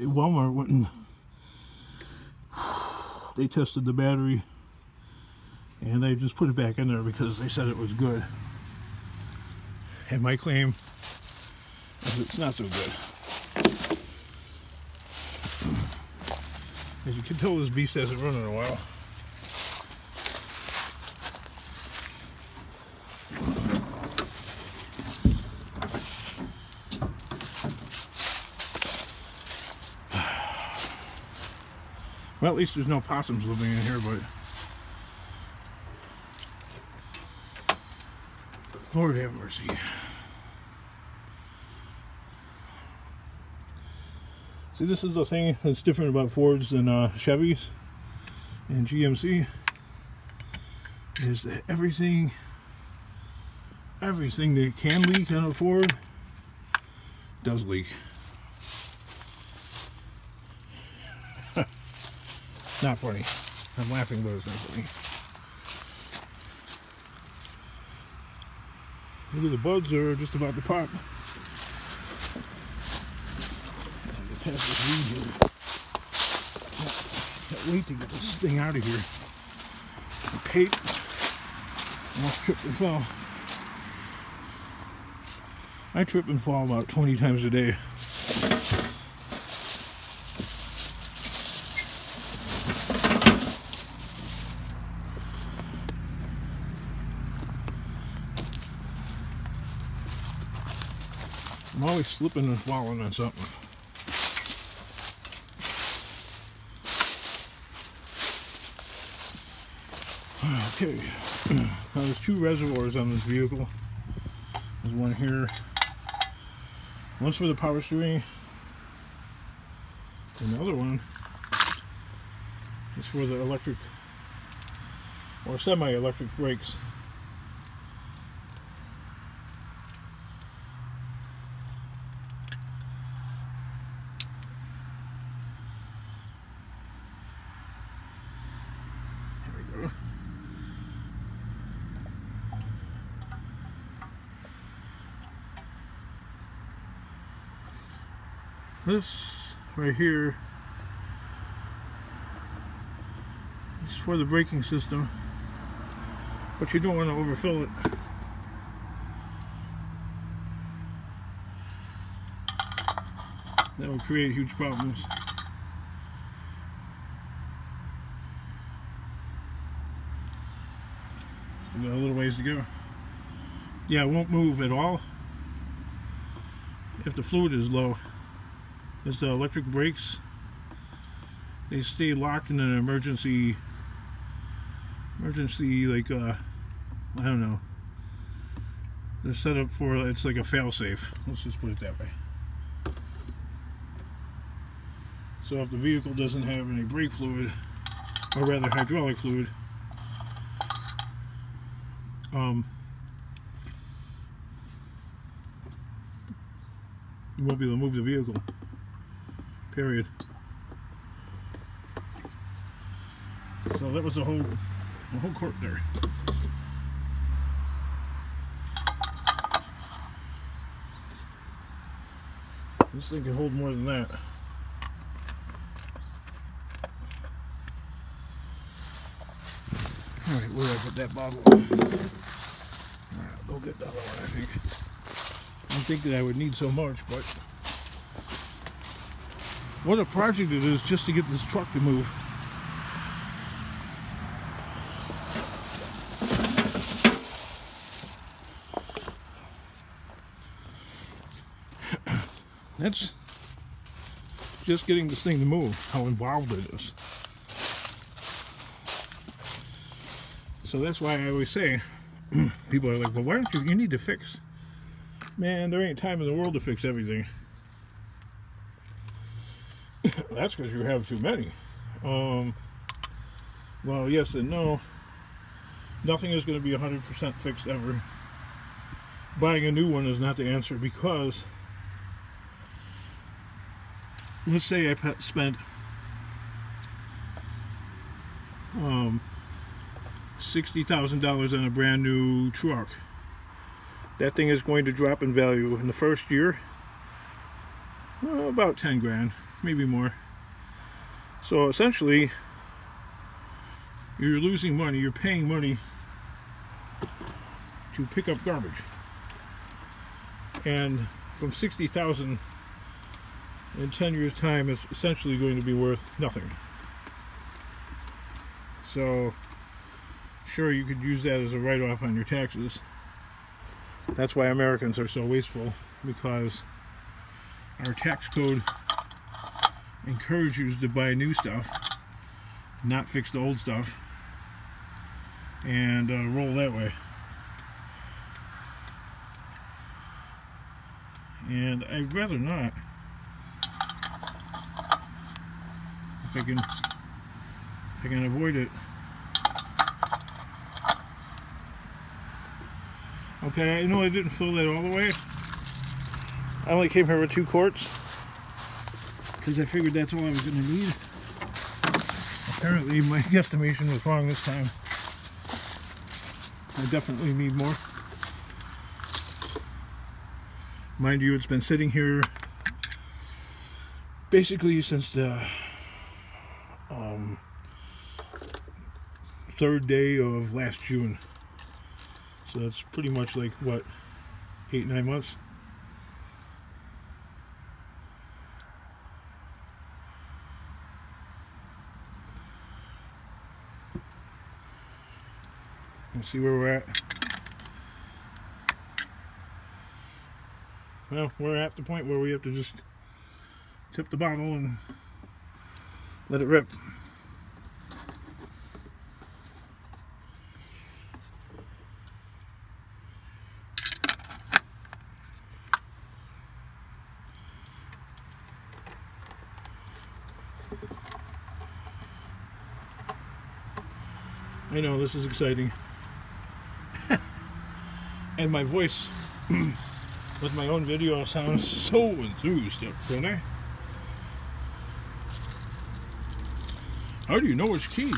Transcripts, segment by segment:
Walmart went and they tested the battery, and they just put it back in there because they said it was good. And my claim is it's not so good. As you can tell, this beast hasn't run in a while. Well, at least there's no possums living in here, but Lord have mercy. See, this is the thing that's different about Fords than Chevys and GMC, is that everything that can leak on a Ford does leak. Not funny. I'm laughing, but it's not funny. Look at the buds are just about to pop. Pass this weed here. Can't wait to get this thing out of here. The paint almost tripped and fell. I trip and fall about 20 times a day. I'm always slipping and falling on something. Okay, now there's two reservoirs on this vehicle. There's one here. One's for the power steering. And the other one is for the electric or semi-electric brakes. This right here is for the braking system, but you don't want to overfill it. That would create huge problems. Still got a little ways to go. Yeah, it won't move at all if the fluid is low. As the electric brakes, they stay locked in an emergency like I don't know. They're set up for, it's like a fail-safe. Let's just put it that way. So if the vehicle doesn't have any brake fluid, or rather hydraulic fluid, you won't be able to move the vehicle. Period. So that was the whole court there. This thing can hold more than that. Alright, where did I put that bottle? Alright, I'll go get the other one, I think. I don't think that I would need so much, but what a project it is just to get this truck to move. That's just getting this thing to move, how involved it is. So that's why I always say, people are like, well, why don't you need to fix? Man, there ain't time in the world to fix everything. That's because you have too many. Well, yes and no. Nothing is going to be 100% fixed ever. Buying a new one is not the answer, because let's say I spent $60,000 on a brand new truck. That thing is going to drop in value in the first year, about 10 grand. maybe more. So essentially, you're losing money, you're paying money to pick up garbage. And from 60,000 in 10 years' time, it's essentially going to be worth nothing. So, sure, you could use that as a write-off on your taxes. That's why Americans are so wasteful, because our tax code encourages you to buy new stuff, not fix the old stuff, and roll that way. And I'd rather not. If I can avoid it. Okay, I know I didn't fill that all the way. I only came here with 2 quarts because I figured that's all I was going to need. Apparently my guesstimation was wrong this time. I definitely need more. Mind you, it's been sitting here basically since the 3rd day of last June. So that's pretty much like, what, 8-9 months? Let's see where we're at. Well, we're at the point where we have to just tip the bottle and let it rip. I know, this is exciting. And my voice with my own video sounds so enthused, don't I? How do you know which key?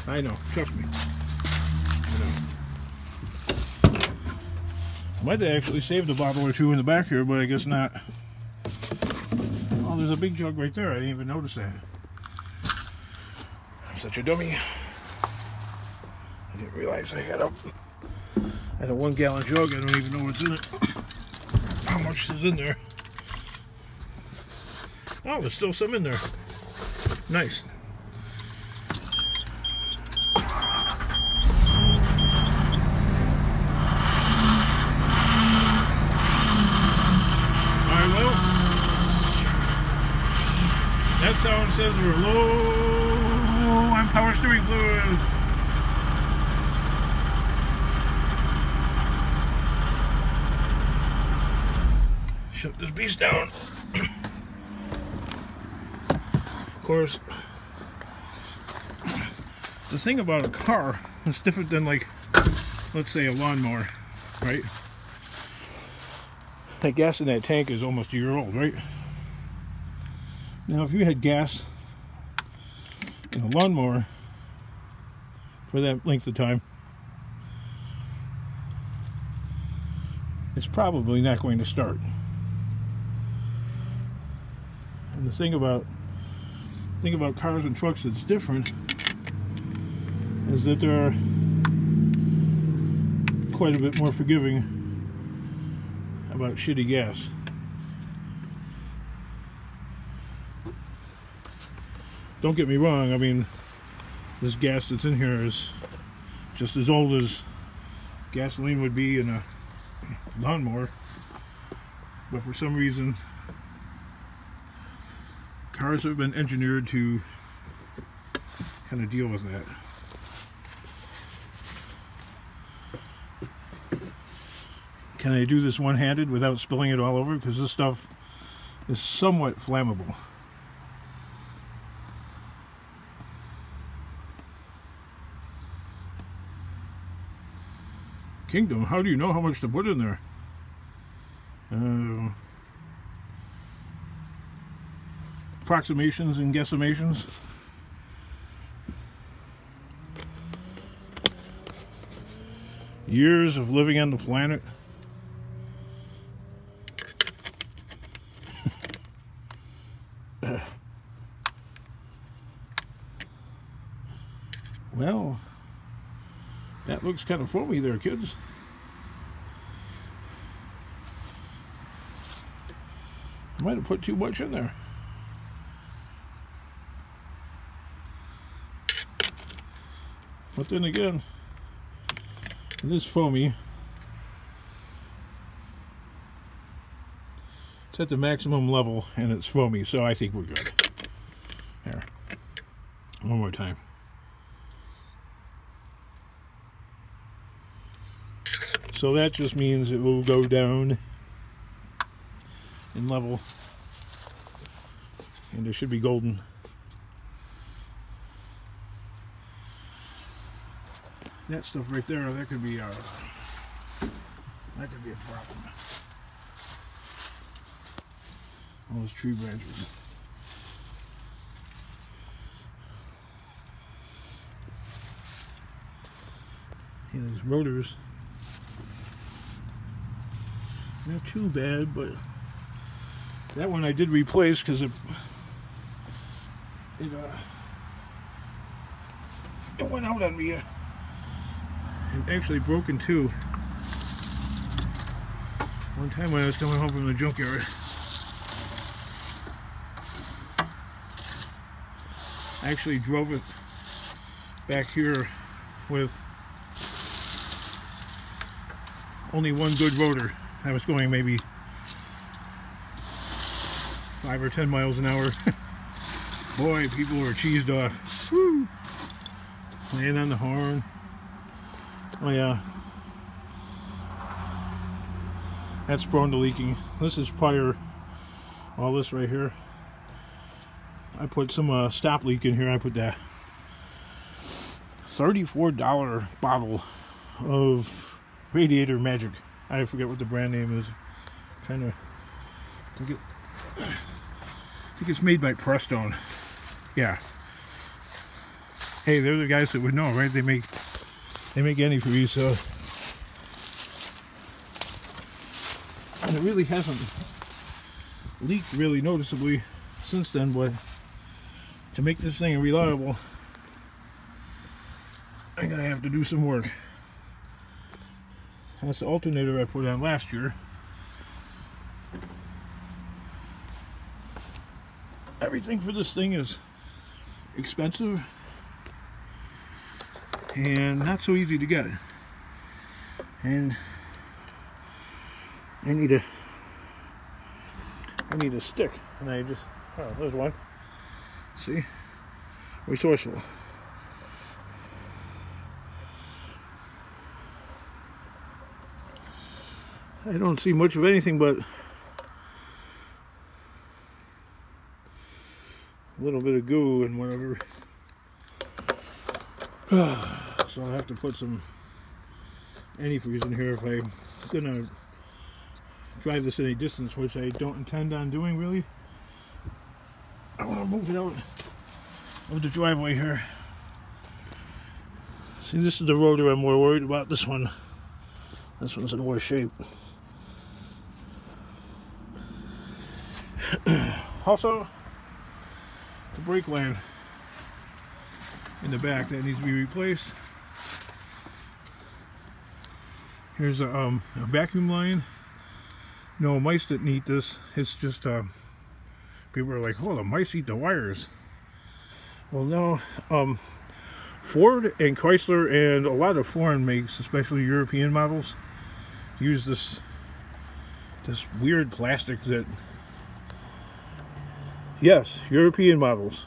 I know, trust me. I know. Might have actually saved a bottle or 2 in the back here, but I guess not. Oh, there's a big jug right there. I didn't even notice that. I'm such a dummy. I didn't realize I had a 1-gallon jug. I don't even know what's in it. How much is in there? Oh, there's still some in there. Nice. Alright, well, that sound says we're low on power steering fluid. Shut this beast down. Of course, the thing about a car is different than, like, let's say a lawnmower, right? That gas in that tank is almost a year old, right? Now, if you had gas in a lawnmower for that length of time, it's probably not going to start. And the thing about cars and trucks that's different is that they're quite a bit more forgiving about shitty gas. Don't get me wrong, I mean, this gas that's in here is just as old as gasoline would be in a lawnmower, but for some reason cars have been engineered to kind of deal with that. Can I do this one-handed without spilling it all over? Because this stuff is somewhat flammable. Kingdom, how do you know how much to put in there? Approximations and guesstimations. Years of living on the planet. Well, that looks kind of foamy there, kids. I might have put too much in there. But then again, it is foamy. It's at the maximum level and it's foamy, so I think we're good. Here, one more time. So that just means it will go down in level, and it should be golden. That stuff right there, that could be a problem. All those tree branches. Yeah, these rotors, not too bad, but that one I did replace because it went out on me. It actually broke in two. One time when I was coming home from the junkyard, I actually drove it back here with only one good rotor. I was going maybe 5 or 10 miles an hour. Boy, people were cheesed off. Woo! Laying on the horn. Oh yeah. That's prone to leaking. This is prior, all this right here. I put some stop leak in here. I put that $34 bottle of Radiator Magic. I forget what the brand name is. I'm trying to think I think it's made by Prestone. Yeah. Hey, they're the guys that would know, right? They make antifreeze, so. And it really hasn't leaked really noticeably since then, but to make this thing reliable, I'm gonna have to do some work. That's the alternator I put on last year. Everything for this thing is expensive and not so easy to get. And I need a stick, and I just, oh, there's one. See, resourceful. I don't see much of anything but a little bit of goo and whatever. So I'll have to put some antifreeze in here if I'm gonna drive this any distance, which I don't intend on doing really. I want to move it out of the driveway here. See, this is the rotor I'm more worried about. This one's in worse shape. Also, the brake line in the back that needs to be replaced. Here's a vacuum line. No, mice didn't eat this. It's just people are like, oh, the mice eat the wires. Well, no. Ford and Chrysler and a lot of foreign makes, especially European models, use this weird plastic that, yes, European models.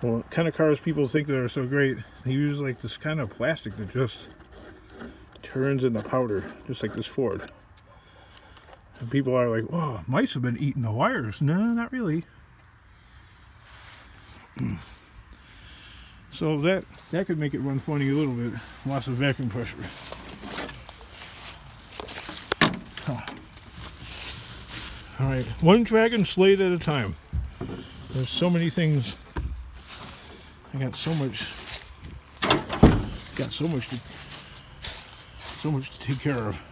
Well, kind of cars people think that are so great, they use like this kind of plastic that just turns into powder, just like this Ford. And people are like, oh, mice have been eating the wires. No, not really. So that could make it run funny a little bit. Lots of vacuum pressure. Oh. Alright, one Dragon Slate at a time. There's so many things. I got so much to take care of.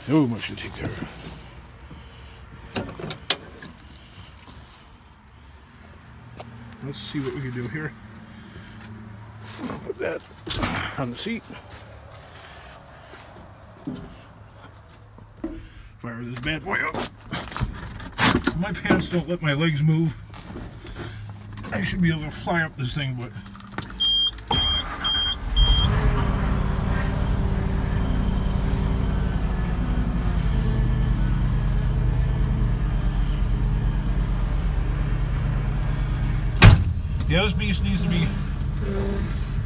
So much to take care of. let's see what we can do here. I'll put that on the seat. Fire this bad boy up. My pants don't let my legs move. I should be able to fly up this thing, but yeah, this beast needs to be.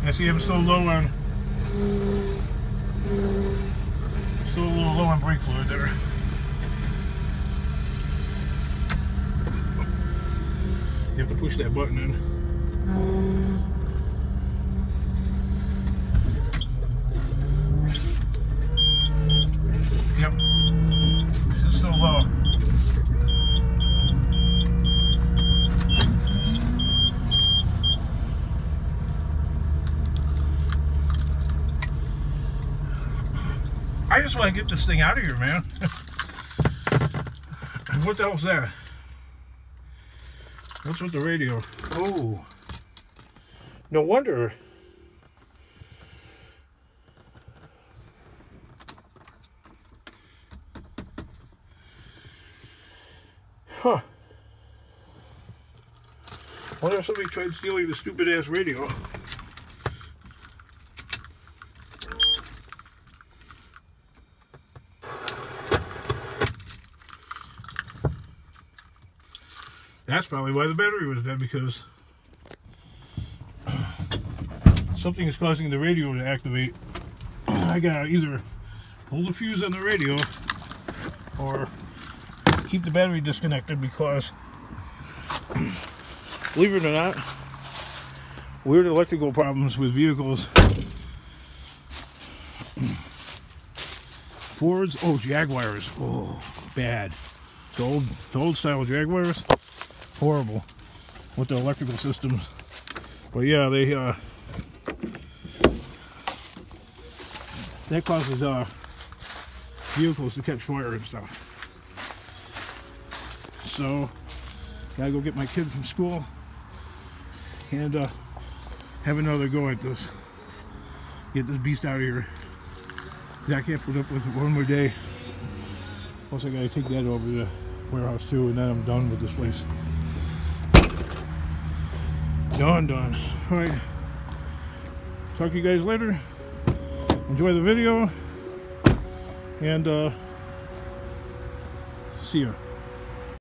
I see I'm still low on. Still a little low on brake fluid there. You have to push that button in. Yep. This is still low. I just want to get this thing out of here, man. What the hell's that? What's with the radio? Oh, no wonder. Huh. Wonder if somebody tried stealing the stupid ass radio. That's probably why the battery was dead, because something is causing the radio to activate. I gotta either pull the fuse on the radio or keep the battery disconnected, because believe it or not, weird electrical problems with vehicles. Fords, oh, Jaguars, oh, bad. The old style Jaguars, horrible with the electrical systems. But yeah, they that causes vehicles to catch fire and stuff. So gotta go get my kid from school and have another go at this. Get this beast out of here. I can't put up with it one more day. Plus I gotta take that over to the warehouse too, and then I'm done with this place. Done. Alright. Talk to you guys later. Enjoy the video. And see ya.